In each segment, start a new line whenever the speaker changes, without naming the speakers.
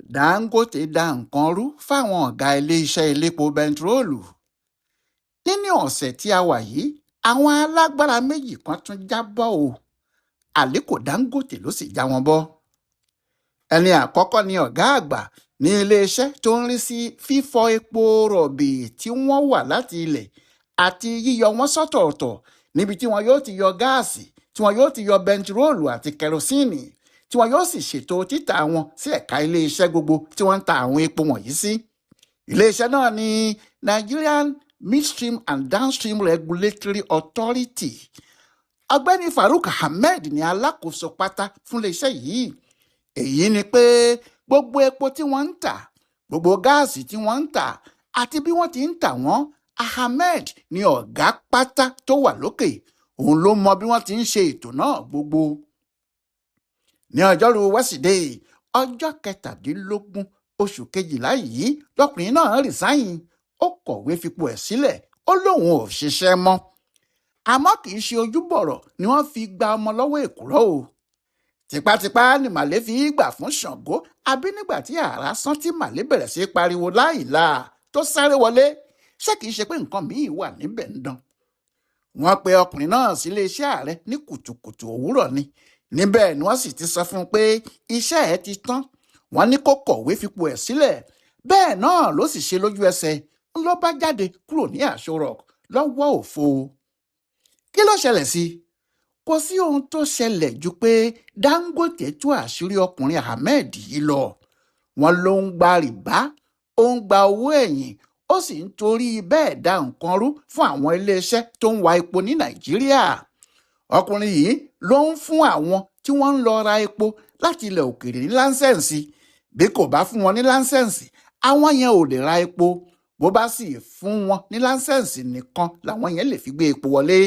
Dangote dá nǹkan rú fáwọn ọ̀gá iléeṣẹ́ elépo bẹntiroolu. Nínú ọ̀sẹ̀ tí a wà yìí, àwọn alágbára méjì kan tún jábọ́ o. Àlíkò Dangote ló sì já wọn bọ́. Ẹni àkọ́kọ́ ni ọ̀gá àgbà ní iléeṣẹ́ tó ń rí sí fífọ epo rọ̀bì tí wọ́n wà láti ilẹ̀ àti yíyọ wọn sọ́tọ̀ọ̀tọ̀ níbi tí wọn yóò ti yọ gáàsì, tí wọn yóò ti yọ bẹntiróòlù àti kẹrosíìnì, tí wọn yóò sì ṣètò títà wọn sí ẹ̀ka iléeṣẹ́ gbogbo tí wọ́n ń ta àwọn epo wọ̀nyí sí. Iléeṣẹ́ náà ni Nigerian Midstream and Downstream Regulatory Authority. Ọ̀gbẹ́ni Farouk Ahmed ni alákòóso pátá fún iléeṣẹ́ yìí. Èyí ni pé gbogbo epo tí wọ́n ń tà, gbogbo gáàsì tí wọ́n ń tà àti bí wọ́n ti ń tà wọ́n, Ahmed ni ọ̀gá pátá tó wà lókè. Òun ló mọ bí wọ́n ti ń ṣe ètò náà gbogbo. Ní ọjọ́rú wẹ́sídẹ̀ẹ́ ọjọ́ 17 oṣù kejìlá yìí lọkùnrin náà rìsáyìn. Ó kọ̀wé fipò ẹ̀ sílẹ̀, ó lóun ò ṣiṣẹ́ mọ́. Àmọ́ kì í ṣe ojúbọ̀rọ̀ ni wọ́n fi gba ọmọ lọ́wọ́ èkùrọ́ o. Tipátipá ni màlẹ́ fi gbà fún Ṣàngó, àbí nígbà tí àrá sán tí màlẹ́ bẹ̀rẹ̀ sí pariwo láìla tó sáré wọlé. Ṣé kìí ṣe pé nǹkan míì wà níbẹ̀ ń dán? Wọ́n pe ọkùnrin náà sí iléeṣẹ́ ààrẹ ní kùtùkùtù òwúrọ̀ ni. Níbẹ̀ ni wọ́n sì ti sọ fún un pé iṣẹ́ ẹ̀ ti tán. Wọ́n ní kó kọ̀wé fipò ẹ̀ sílẹ̀. Bẹ́ẹ̀ náà ló sì ṣe lójú ẹsẹ̀. Ló bá jáde kúrò ní Aso Rock lọ́wọ́ òfo. Kí ló ṣẹlẹ̀ sí i? Kò sí ohun tó ṣẹlẹ̀ ju pé Dangote tú àṣírí ọkùnrin Ahmed yìí lọ. Wọ́n ló ń gba rìbá, ó ń gba owó ẹ̀yìn, ó sì ń torí bẹ́ẹ̀ dá nǹkan rú fún àwọn iléeṣẹ́ tó ń wa epo ní Nàìjíríà. Ọkùnrin yìí ló ń fún àwọn tí wọ́n ń lọ ra epo láti ilẹ̀ òkèèrè ní láńsẹ̀nsì. Bí kò bá fún wọn ní láńsẹ̀nsì, àwọn yẹn ò lè ra epo. Bó bá sì fún wọn ní láńsẹ̀nsì nìkan làwọn yẹn lè fi gbé epo wọlé.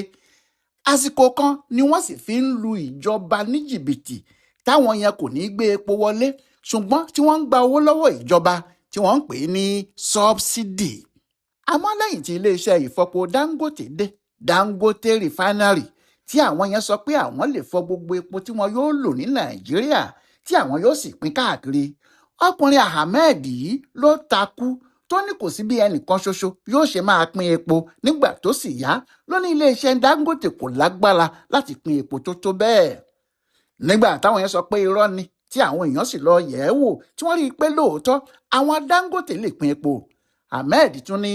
Àsìkò kan ni wọ́n sì fi ń lu ìjọba ní jìbìtì táwọn yẹn kò ní gbé epo wọlé, ṣùgbọ́n tí wọ́n ń gba owó lọ́wọ́ ìjọba tí wọ́n ń pè ní sọ́bsidì. Àmọ́ lẹ́yìn tí iléeṣẹ́ ìfọpo Dangote dé, Dangote Refinery, tí àwọn yẹn sọ pé àwọn lè fọ gbogbo epo tí wọn yóò lò ní Nàìjíríà tí àwọn yóò sì pín káàkiri, ọkùnrin Ahmed yìí ló takú tó ní kò sí bí ẹnìkan ṣoṣo yóò ṣe máa pín epo. Nígbà tó sì yá ló ní iléeṣẹ́ Dangote kò lágbára láti pín epo tó tó bẹ́ẹ̀. Nígbà táwọn yẹn sọ pé irọ́ ni, tí àwọn èèyàn sì lọ yẹ̀ ẹ́ wò, tí wọ́n rí i pé lóòótọ́ àwọn Dangote lè pín epo. Ahmed tún ní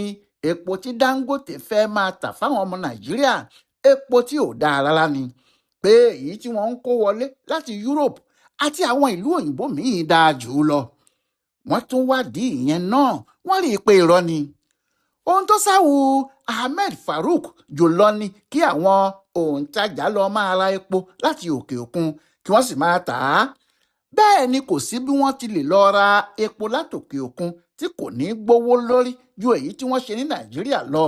epo tí Dangote fẹ́ máa tà fáwọn ọmọ Nàìjíríà, epo tí ò dáa rárá ni, pé èyí tí wọ́n ń kó wọlé láti Europe àti àwọn ìlú òyìnbó míì dáa jù ú lọ. Wọ́n tún wádìí ìyẹn náà, wọ́n rí i pé irọ́ ni. Ohun tó sáwù Ahmed Farouk jùlọ ni kí àwọn òǹtajà lọ máa ra epo láti òkè òkun kí wọ́n sì máa tà á. Bẹ́ẹ̀ ni kò sí bí wọ́n ti lè lọ ra epo látòkè òkun tí kò ní gbówó lórí ju èyí tí wọ́n ṣe ní Nàìjíríà lọ.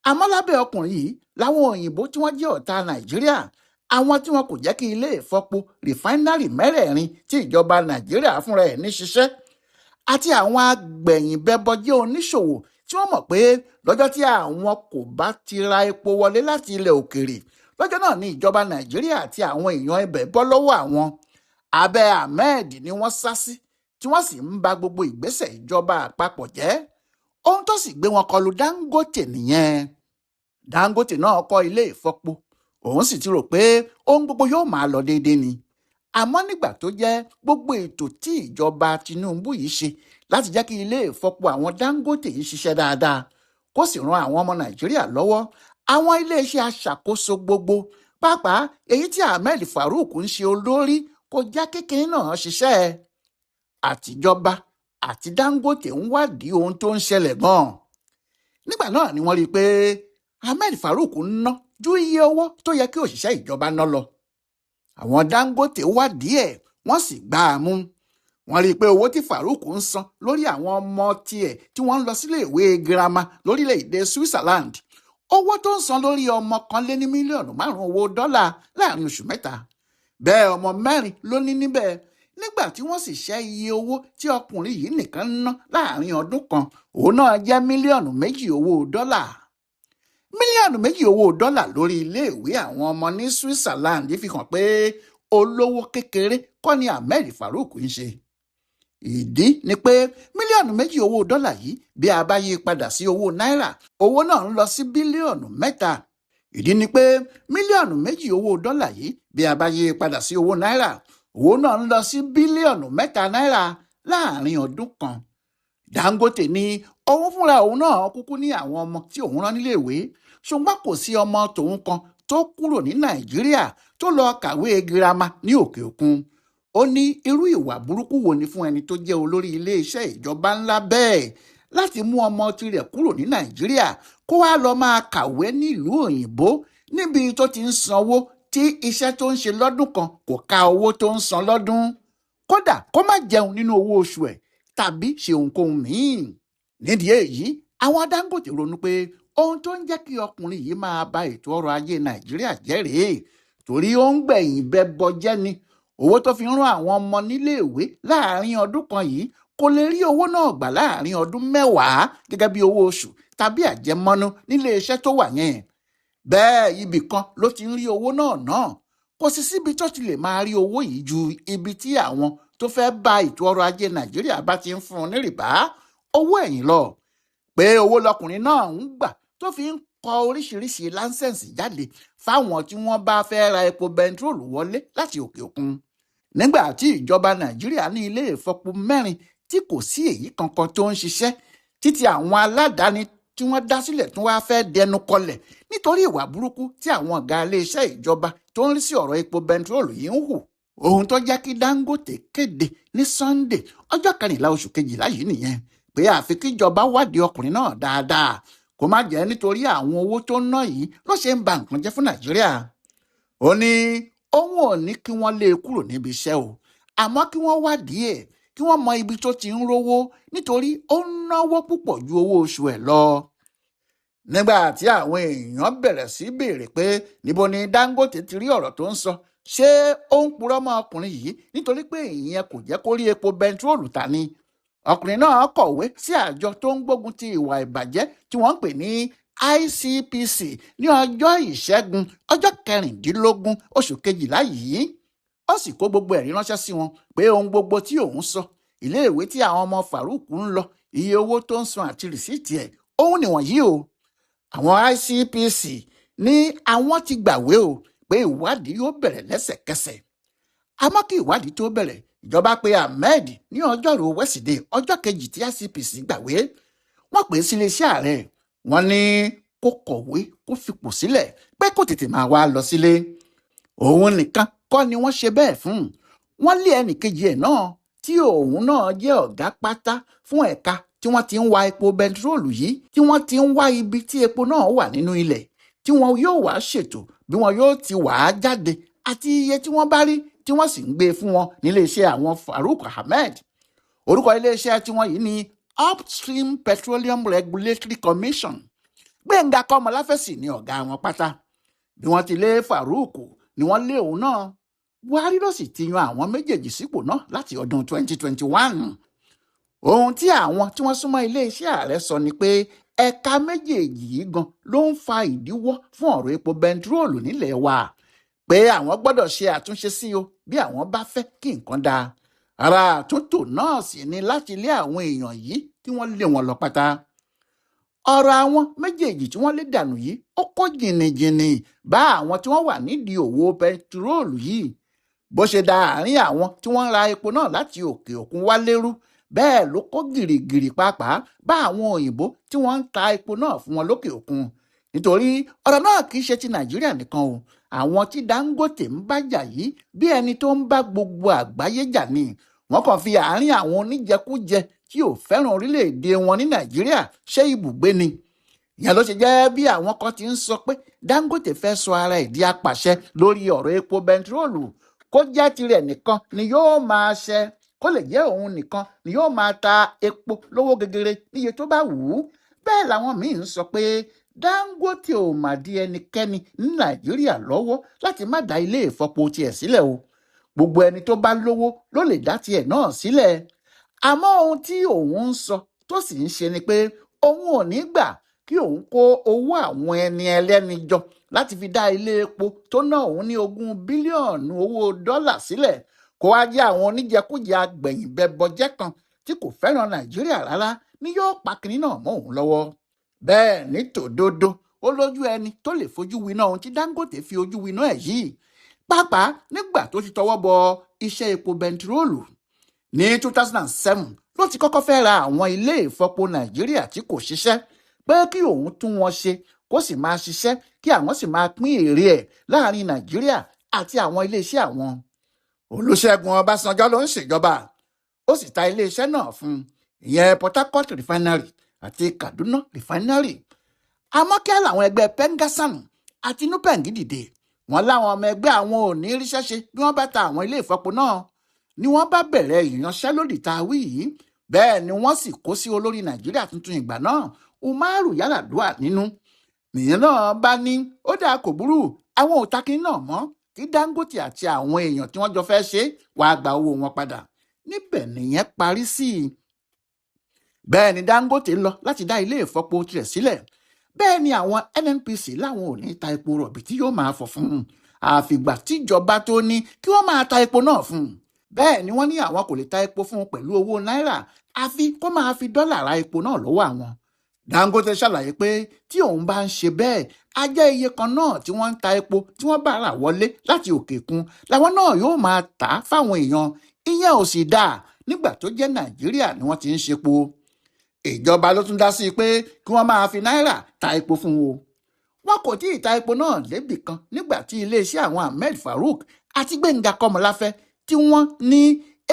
Àmọ́ lábẹ́ ọkùnrin yìí láwọn òyìnbó tí wọ́n jẹ́ ọ̀tá Nàìjíríà, àwọn tí wọn kò jẹ́ kí ilé ìfọpo rìfáínárì mẹ́rẹ̀ẹ̀rin tí ìjọba Nàìjíríà fúnra ẹ̀ ní ṣiṣẹ́, àti àwọn agbẹ̀yìnbẹbọjẹ́ oníṣòwò tí wọ́n mọ̀ pé lọ́jọ́ tí àwọn kò bá ti ra epo wọlé láti ilẹ̀ òkèèrè, lọ́jọ́ náà ni ìjọba Nàìjíríà àti àwọn èèyàn ibẹ̀ bọ́ lọ́wọ́ àwọn. Abẹ́ Ahmed ni wọ́n sá sí, tí wọ́n sì ń ba gbogbo ìgbésẹ̀ ìjọba àpapọ̀ jẹ́. Ohun tó sì gbé wọn kọlù Dangote nìyẹn. Dangote náà kọ́ ilé ìfọpo, òun sì ti rò pé ohun gbogbo yóò máa lọ déédéé ni. Àmọ́ nígbà tó jẹ́ gbogbo ètò tí ìjọba Tinubu yìí ṣe láti jẹ́ kí ilé ìfọpo àwọn Dangote yìí ṣiṣẹ́ dáadáa, kó sì ran àwọn ọmọ Nàìjíríà lọ́wọ́, àwọn iléeṣẹ́ aṣàkóso gbogbo, pàápàá èyí tí Ahmed Farouk ń ṣe olórí, kò já kékeré náà ṣiṣẹ́. Àtijọba àti Dangote ń wádìí ohun tó ń ṣẹlẹ̀ gan-an. Nígbà náà ni wọ́n rí i pé Ahmed Farouk ń ná ju iye owó tó yẹ kí òṣìṣẹ́ ìjọba ná lọ. Àwọn Dangote wádìí ẹ̀, wọ́n sì gbá a mú. Wọ́n rí i pé owó tí Farouk ń san lórí àwọn ọmọ tiẹ̀ tí wọ́n ń lọ sílé ìwé girama lórílẹ̀‐èdè Switzerland, owó tó ń san lórí ọmọ kan lé ní mílíọ̀nù 5 owó dọ́là láàrin oṣù 3. Bẹ́ẹ̀ ọmọ 4 ló ní níbẹ̀. Nígbà tí wọ́n sì ṣẹ́ iye owó tí ọkùnrin yìí nìkan ń ná láàrin ọdún kan, òun náà jẹ́ mílíọ̀nù 2 owó dọ́là. Mílíọ̀nù 2 owó dọ́là lórí iléèwé àwọn ọmọ ní Switzerland fi hàn pé olówó kékeré kọ́ ni Ahmed Farouk ń ṣe. ìdí ni pé mílíọ̀nù méjì owó dọ́là yìí bí a bá yí padà sí owó náírà owó náà ń lọ sí bílíọ̀nù 3. ìdí ni pé mílíọ̀nù méjì owó dọ́là yìí bí a bá yí padà sí owó náírà owó náà ń lọ sí bílíọ̀nù 3 náírà láàrin ọdún kan. Dangote ní òun fúnra òun náà kúkú ní àwọn ọmọ tí òun rán níléèwé ṣùgbọ́n kò sí ọmọ tòun kan tó kúrò ní Nàìjíríà tó lọ kàwé girama ní òkè òkun. Ó ní irú ìwà burúkú wo ni fún ẹni tó jẹ́ olórí iléeṣẹ́ ìjọba ńlá bẹ́ẹ̀ láti mú ọmọ tirẹ̀ kúrò ní Nàìjíríà kó wá lọ máa kàwé nílùú òyìnbó níbi tó ti ń sanwó tí iṣẹ́ tó ń ṣe lọ́dún kan kò ka owó tó ń san lọ́dún, kódà kó má jẹun nínú owó oṣù ẹ̀ tàbí ṣe ohunkóhun míì. Nídìí èyí àwọn Dangote ronú pé ohun tó ń jẹ́ kí ọkùnrin yìí máa ba ètò ọrọ̀ ajé Nàìjíríà jẹ́ rèé, torí ó ń gbẹ̀yìn bẹbọ jẹ́ ni. Owó tó fi ń rán àwọn ọmọ níléèwé láàrin ọdún kan yìí kò lè rí owó náà gbà láàrin ọdún 10 gẹ́gẹ́ bí owó oṣù tàbí àjẹmọ́nú nílé iṣẹ́ tó wà yẹn. Bẹ́ẹ̀ ibì kan ló ti ń rí owó náà kò sì síbi tó ti lè máa rí owó yìí ju ibi tí àwọn tó fẹ́ ba ètò ọrọ̀ ajé Nàìjíríà bá ti ń fún un ní rìbá owó ẹ̀yìn lọ. Pé owó lọkùnrin náà ń gbà tó fi ń kọ oríṣiríṣi láńsẹ̀nsì jáde fáwọn tí wọ́n bá fẹ́ ra epo bẹntiróòlù wọlé láti òkè òkun. Nígbà tí ìjọba Nàìjíríà ní ilé ìfọpo 4 tí kò sí èyí kankan tó ń ṣiṣẹ́, títí àwọn aládàáni tí wọ́n dá sílẹ̀ tún wá fẹ́ dẹnu kọlẹ̀ nítorí ìwà burúkú tí àwọn ọ̀gá iléeṣẹ́ ìjọba tó ń rí sí ọ̀rọ̀ epo bẹntiróòlù yìí ń hù. Ohun tó jẹ́ kí Dangote kéde ní Sunday ọjọ́ 14 oṣù kejìlá yìí nìyẹn pé àfi kíjọba wádìí ọkùnrin náà dáadáa kó má jẹ́ nítorí àwọn owó tó ń ná yìí ló ṣe ń ba nǹkan jẹ́ fún Nàìjíríà. Ó ní òun ò ní kí wọ́n lé e kúrò níbi iṣẹ́ o, àmọ́ kí wọ́n wádìí ẹ̀ kí wọ́n mọ ibi tó ti ń rówó nítorí ó ń náwó púpọ̀ ju owó oṣù ẹ̀ lọ. Nígbà tí àwọn èèyàn bẹ̀rẹ̀ sí béèrè pé níbo ni Dangote ti rí ọ̀rọ̀ tó ń sọ, ṣé ó ń purọ́ mọ́ ọkùnrin yìí nítorí pé ìyẹn kò jẹ́ kó rí epo bẹntiróòlù ta ni. Ọkùnrin náà kọ̀wé sí àjọ tó ń gbógun ti ìwà ìbàjẹ́ tí wọ́n ń pè ní ICPC ní ọjọ́ Ìṣẹ́gun ọjọ́ 16 oṣù kejìlá yìí. Ó sì kó gbogbo ẹ̀rí ránṣẹ́ sí wọn pé ohun gbogbo tí òun sọ, iléèwé tí àwọn ọmọ Farouk ń lọ, iye owó tó ń san àti rìsíìtì ẹ̀, òun nìwọ̀nyí o. Àwọn ICPC ní àwọn ti gbàwé o pé ìwádìí yóò bẹ̀rẹ̀ lẹ́sẹ̀kẹsẹ̀. Àmọ́ kí ìwádìí tó bẹ̀rẹ̀, ìjọba pe Ahmed ní ọjọ́rú Wẹ́sídẹ̀ẹ́ ọjọ́ kejì tí ICPC gbàwé. Wọ́n pè é sílé iṣẹ́ ààrẹ. Wọ́n ní kó kọ̀wé kó fipò sílẹ̀ pé kó tètè máa wá lọ sílé. Òun nìkan kọ́ ni wọ́n ṣe bẹ́ẹ̀ fún. Wọ́n lé ẹnìkejì ẹ̀ náà tí òun náà jẹ́ ọ̀gá pátá fún ẹ̀ka tí wọ́n ti ń wa epo bẹntiróòlù yìí, tí wọ́n ti ń wá ibi tí epo náà wà nínú ilẹ̀, tí wọn yóò wá ṣètò bí wọn yóò ti wà á jáde àti iye tí wọ́n bá rí tí wọ́n sì ń gbé fún wọn níléeṣẹ́ àwọn Farouk Ahmed. Orúkọ iléeṣẹ́ tí wọ́n yìí ní Upstream Petroleum Regulatory Commission. Gbẹ̀ngà Kọ́mọláfẹ́sì ni ọ̀gá wọn pátá. Bí wọ́n ti lé Farouk ni wọ́n lé òun náà. Buhari ló sì ti yan àwọn méjèèjì sípò náà láti ọdún 2021. Ohun tí àwọn tí wọ́n súnmọ́ iléeṣẹ́ ààrẹ sọ ni pé ẹ̀ka méjèèjì yìí gan ló ń fa ìdíwọ́ fún ọ̀rọ̀ epo bẹntiróòlù nílẹ̀ wa, pé àwọn gbọ́dọ̀ ṣe àtúnṣe sí o bí àwọn bá fẹ́ kí nǹkan dáa. Ara àtúntò náà sì ni láti lé àwọn èèyàn yìí kí wọ́n lé wọn lọ pátá. Ọ̀rọ̀ àwọn méjèèjì tí wọ́n lé dànù yìí ó kó jìnnìjìnnì bá àwọn tí wọ́n wà nídìí òwò bẹntiróòlù yìí. Bó ṣe da àárín àwọn tí wọ́n ń ra epo náà láti òkè òkun wá lérú, bẹ́ẹ̀ ló kó gìrìgìrì pàápàá bá àwọn òyìnbó tí wọ́n ń ta epo náà fún wọn lókè òkun. Nítorí ọ̀rọ̀ náà kì í ṣe ti Nàìjíríà nìkan o. Àwọn tí Dangote ń bá jà yìí bí ẹni tó ń bá gbogbo àgbáyé jà ni. Wọ́n kàn fi àárín àwọn oníjẹkújẹ tí ò fẹ́ràn orílẹ̀-èdè wọn ní Nàìjíríà ṣe ibùgbé ni. Ìyẹn ló ṣe jẹ́ bí àwọn kan ti ń sọ pé Dangote fẹ́ sọ ara ẹ̀ di apàṣẹ lórí ọ̀rọ̀ epo bẹntiróòlù. Kó jẹ́ tirẹ̀ nìkan ni yóò máa ṣe, kó lè jẹ́ òun nìkan ni yóò máa ta epo lówó gegere níye tó bá wù ú. Bẹ́ẹ̀ làwọn míì ń sọ pé Dangote ò mà di ẹnikẹ́ni ní Nàìjíríà lọ́wọ́ láti má dá ilé ìfọpo tiẹ̀ sílẹ̀ o. Gbogbo ẹni tó bá lówó ló lè dá tiẹ̀ náà sílẹ̀. Àmọ́ ohun tí òun ń sọ tó sì ń ṣe ni pé òun ò ní gbà kí òun kó owó àwọn ẹni ẹlẹ́ni jọ láti fi dá ilé epo tó ná òun ní 20 bílíọ̀nù owó dọ́là sílẹ̀ kó wá jẹ́ àwọn oníjẹkújẹ agbẹ̀yìnbẹbọjẹ́ kan tí kò fẹ́ràn Nàìjíríà rárá ni yóò pa kinní náà mọ́ òun lọ́wọ́. Bẹ́ẹ̀ ní tòdodo ó lójú ẹni tó lè fojú winá ohun tí Dangote fi ojú winá ẹ̀ yìí, pàápàá nígbà tó ti tọwọ́ bọ iṣẹ́ epo bẹntiróòlù. Ní 2007 ló ti kọ́kọ́ fẹ́ ra àwọn ilé ìfọpo Nàìjíríà tí kò ṣiṣẹ́ pé kí òun tún wọn ṣe kó sì máa ṣiṣẹ́ kí àwọn sì máa pín èrè ẹ̀ láàrin Nàìjíríà àti àwọn iléeṣẹ́ àwọn. Olúṣẹ́gun Ọbásanjọ́ ló ń ṣèjọba, ó sì ta iléeṣẹ́ náà fún un, ìyẹn Port Harcourt refinery àti Kaduna refinery. Àmọ́ kí làwọn ẹgbẹ́ Pengassan àti Nupeng dìde, wọ́n láwọn ọmọ ẹgbẹ́ àwọn ò ní ríṣẹ́ ṣe bí wọ́n bá ta àwọn ilé ìfọpo náà, ni wọ́n bá bẹ̀rẹ̀ ìyanṣẹ́lódì tá a wí yìí. Bẹ́ẹ̀ ni wọ́n sì kó sí olórí Nàìjíríà tuntun ìgbà náà, Umaru Yar'Adua nínú. Nìyẹn náà bá ní ó dáa kò burú, àwọn ò ta kinní náà mọ́, kí Dangote àti àwọn èèyàn tí wọ́n jọ fẹ́ ṣe wàá gba owó wọn padà. Níbẹ̀ nìyẹn parí sí i. Bẹ́ẹ̀ ni Dangote lọ láti dá ilé ìfọpo tirẹ̀ sílẹ̀. Bẹ́ẹ̀ ni àwọn NNPC láwọn ò ní ta epo rọ̀bì tí yóò máa fọ̀ fún un àfìgbà tíjọba tó ní kí wọ́n máa ta epo náà fún un. Bẹ́ẹ̀ ni wọ́n ní àwọn kò lè ta epo fún un pẹ̀lú owó náírà àfi kó máa fi dọ́là ra epo náà lọ́wọ́ àwọn. Dangote ṣàlàyé pé tí òun bá ń ṣe bẹ́ẹ̀, á jẹ́ iye kan náà tí wọ́n ń ta epo tí wọ́n bá rà wọlé láti òkè òkun làwọn náà yóò máa tà á fáwọn èèyàn. Ìyẹn ò sì dáa nígbà tó jẹ́ Nàìjíríà ni wọ́n ti ń ṣepo. Ìjọba ló tún dá sí i pé kí wọ́n máa fi náírà ta epo fún wọn. Wọn kò tí ì ta epo náà débì kan nígbà tí iléeṣẹ́ àwọn Ahmed Farouk àti Gbénga Kọ́mọláfẹ́ tí wọ́n ní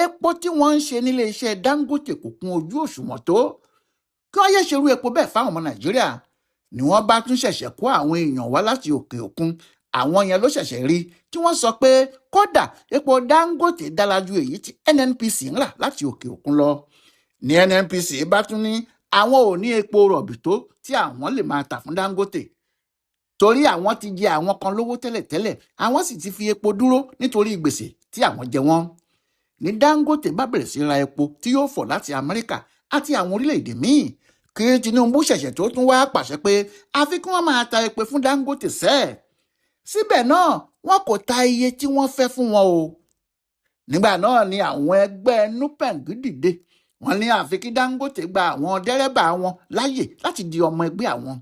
epo tí wọ́n ń ṣe nílé iṣẹ́ Dangote kò kún ojú òṣùwọ̀n tó. Kí wọ́n yẹ ṣerú epo bẹ́ẹ̀ fáwọn ọmọ Nàìjíríà ni wọ́n bá tún ṣẹ̀ṣẹ̀ kó àwọn èèyàn wá láti òkè òkun. Àwọn yẹn ló ṣẹ̀ṣẹ̀ rí tí wọ́n sọ pé kódà epo Dangote dára ju èyí tí NNPC ń rà láti òkè òkun lọ. Ní NNPC bá tún ní àwọn ò ní epo rọ̀bì tó tí àwọn lè máa tà fún Dangote, torí àwọn ti jẹ àwọn kan lówó tẹ́lẹ̀tẹ́lẹ̀, àwọn sì ti fi epo dúró nítorí gbèsè tí àwọn jẹ wọ́n. Ní Dangote bá bẹ̀rẹ̀ sí ra epo tí yóò fọ̀ láti Amẹ́ríkà àti àwọn orílẹ̀-èdè míì, kí Tinubu ṣẹ̀ṣẹ̀ tó tún wá pàṣẹ pé àfi kí wọ́n máa ta epo fún Dangote sẹ́ẹ̀. Síbẹ̀ náà wọn kò ta iye tí wọ́n fẹ́ fún wọn o. Nígbà náà ni àwọn ẹgbẹ́ Nupeng dìde, wọ́n ní àfi kí Dangote gba àwọn dẹ́rẹ́bà wọn láàyè láti di ọmọ ẹgbẹ́ àwọn,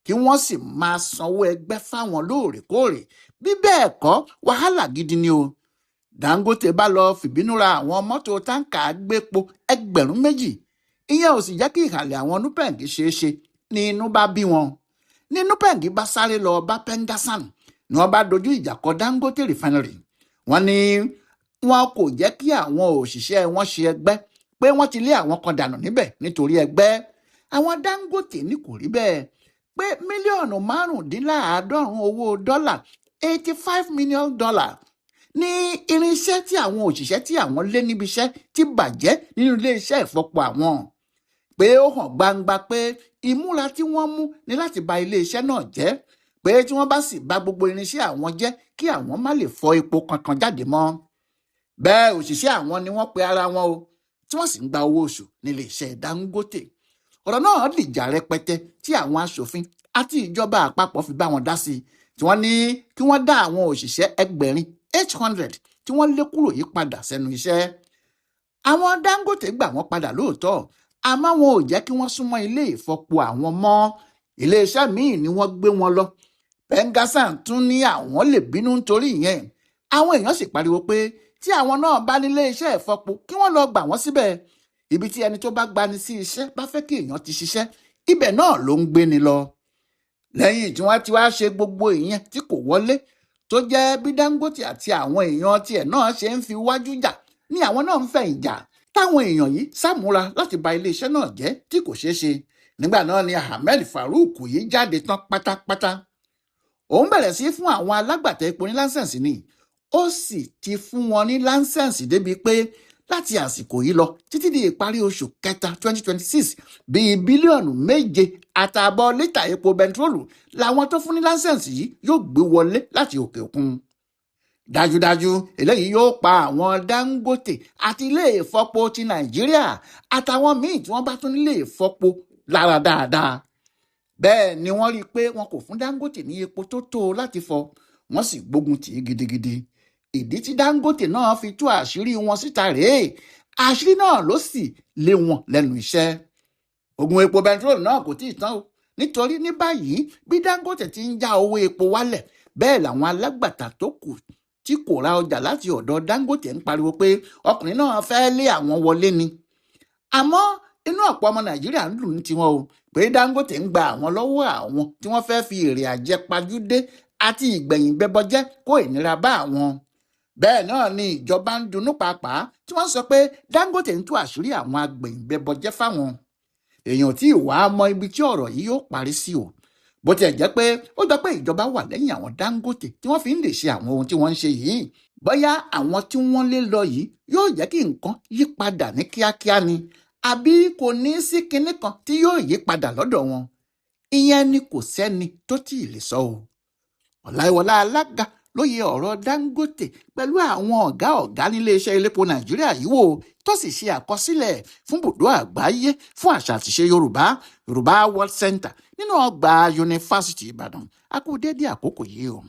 kí wọ́n sì máa sanwó ẹgbẹ́ fáwọn lóòrèkóòrè, bí bẹ́ẹ̀ kọ́ wàhálà gidi ni o. Dangote bá lọ fìbínú ra àwọn mọ́tò táǹkà gbépo 2,000. Ìyẹn ò sì jẹ́ kí ìhàlẹ̀ àwọn Nupeng ṣeé ṣe, ní inú bá bí wọn. Ní Nupeng bá sáré lọ bá Pengassan ni wọ́n bá dojú ìjà kọ Dangote refinery. Wọ́n ní wọn kò jẹ́ kí àwọn òṣìṣẹ́ wọn ṣe ẹgbẹ́, pé wọ́n ti lé àwọn kan dànù níbẹ̀ nítorí ẹgbẹ́. Àwọn Dangote ní kò rí bẹ́ẹ̀, pé mílíọ̀nù 95 owó dọ́là $85 million ní irinṣẹ́ tí àwọn òṣìṣẹ́ tí àwọn lé níbi iṣẹ́ ti bàjẹ́ nínú iléeṣẹ́ ìfọpo àwọn. Pé ó hàn gbangba pé ìmúra tí wọ́n mú ní láti ba iléeṣẹ́ náà jẹ́, pé tí wọ́n bá sì bà gbogbo irinṣẹ́ àwọn jẹ́ kí àwọn má lè fọ epo kankan jáde mọ́. Bẹ́ẹ̀ òṣìṣẹ́ àwọn ni wọ́n pe ara wọn o, tí wọ́n sì ń gba owó oṣù nílé iṣẹ́ Dangote. Ọ̀rọ̀ náà dìjà rẹpẹtẹ tí àwọn aṣòfin àti ìjọba àpapọ̀ fi bá wọn dá sí i, tí wọ́n ní kí wọ́n dá àwọn òṣìṣẹ́ 800 tí wọ́n lé kúrò yìí padà sẹ́nu iṣẹ́. Àwọn Dangote gbà wọ́n padà lóòótọ́, àmọ́ wọn ò jẹ́ kí wọ́n súnmọ́ ilé ìfọpo àwọn mọ́. Iléeṣẹ́ míì ni wọ́n gbé wọn lọ. Pengassan tún ní àwọn lè bínú nítorí ìyẹn. Àwọn èèyàn sì pariwo pé tí àwọn náà bá nílé iṣẹ́ ìfọpo kí wọ́n lọ gbà wọ́n síbẹ̀. Ibi tí ẹni tó bá gbani sí iṣẹ́ bá fẹ́ kí èèyàn ti ṣiṣẹ́, ibẹ̀ náà ló ń gbé ni lọ. Lẹ́yìn tí wọ́n ti wá ṣe gbogbo ìyẹn tí kò wọlé, tó jẹ́ bí Dangote àti àwọn èèyàn tiẹ̀ náà ṣe ń fi wájú jà ni àwọn náà ń fẹ̀yìn jà, táwọn èèyàn yìí sàmúra láti ba iléeṣẹ́ náà jẹ́ tí kò ṣeé ṣe. Nígbà náà ni Ahmed Farouk yìí jáde tán pátápátá. Òun bẹ̀rẹ̀ sí fún àwọn alágbàtà epo ní láńsẹ̀nsì ni, ó sì ti fún wọn ní láńsẹ̀nsì débi pé láti àsìkò yìí lọ títí di ìparí oṣù kẹta 2026 bíi bílíọ̀nù 7.5 lítà epo bẹntiróòlù làwọn tó fún ní láńsẹ̀nsì yìí yóò gbé wọlé láti òkè òkun. Dájúdájú eléyìí yóò pa àwọn Dangote àti ilé ìfọpo ti Nàìjíríà àtàwọn míì tí wọ́n bá tún nílé ìfọpo lára dáadáa. Bẹ́ẹ̀ ni wọ́n rí i pé wọn kò fún Dangote ní epo tó tó láti fọ, wọ́n sì gbógun tì í gidigidi. ìdí tí Dangote náà fi tú àṣírí wọn síta rèé, àṣírí náà ló sì lé wọn lẹ́nu iṣẹ́. Ogun epo bẹntiróòlù náà kò tí ì tán o, nítorí ní báyìí bí Dangote ti ń já owó epo wálẹ̀, bẹ́ẹ̀ làwọn alágbàtà tó kù tí kò ra ọjà láti ọ̀dọ̀ Dangote ń pariwo pé ọkùnrin náà fẹ́ lé àwọn wọlé ni. Àmọ́ inú ọ̀pọ̀ ọmọ Nàìjíríà ń dùn ní tiwọn o pé Dangote ń gba àwọn lọ́wọ́ àwọn tí wọ́n fẹ́ fi èrè àjẹpajúdé àti ìgbẹ̀yìn bẹbọjẹ́ kó ìnira bá àwọn. Bẹ́ẹ̀ náà ni ìjọba ń dunnú pàápàá tí wọ́n sọ pé Dangote ń tú àṣírí àwọn agbẹ̀yìn bẹbọjẹ́ fáwọn. Èèyàn tí ìwà mọ ibi tí ọ̀rọ̀ yìí yóò parí sí o, bó tiẹ̀ jẹ́ pé ó jọ pé ìjọba wà lẹ́yìn àwọn Dangote tí wọ́n fi ń lè ṣe àwọn ohun tí wọ́n ń ṣe yìí. Bóyá àwọn tí wọ́n lé lọ yìí yóò jẹ́ kí nǹkan yí padà ní kíákíá ni, àbí kò ní sí kinní kan tí yóò yí padà lọ́dọ̀ wọn. Ìyẹn ni kò sẹ́ni tó tí ì lè sọ o. Ọláyíwọlá Alága ló yẹ ọ̀rọ̀ Dangote pẹ̀lú àwọn ọ̀gá nílé iṣẹ́ elépo Nàìjíríà yìí wò, tó sì ṣe àkọsílẹ̀ fún bùdó àgbáyé fún àṣà àtìṣe Yorùbá World Center nínú ọgbà Yunifásítì Ìbàdàn. A kú dédé àkókò yìí o.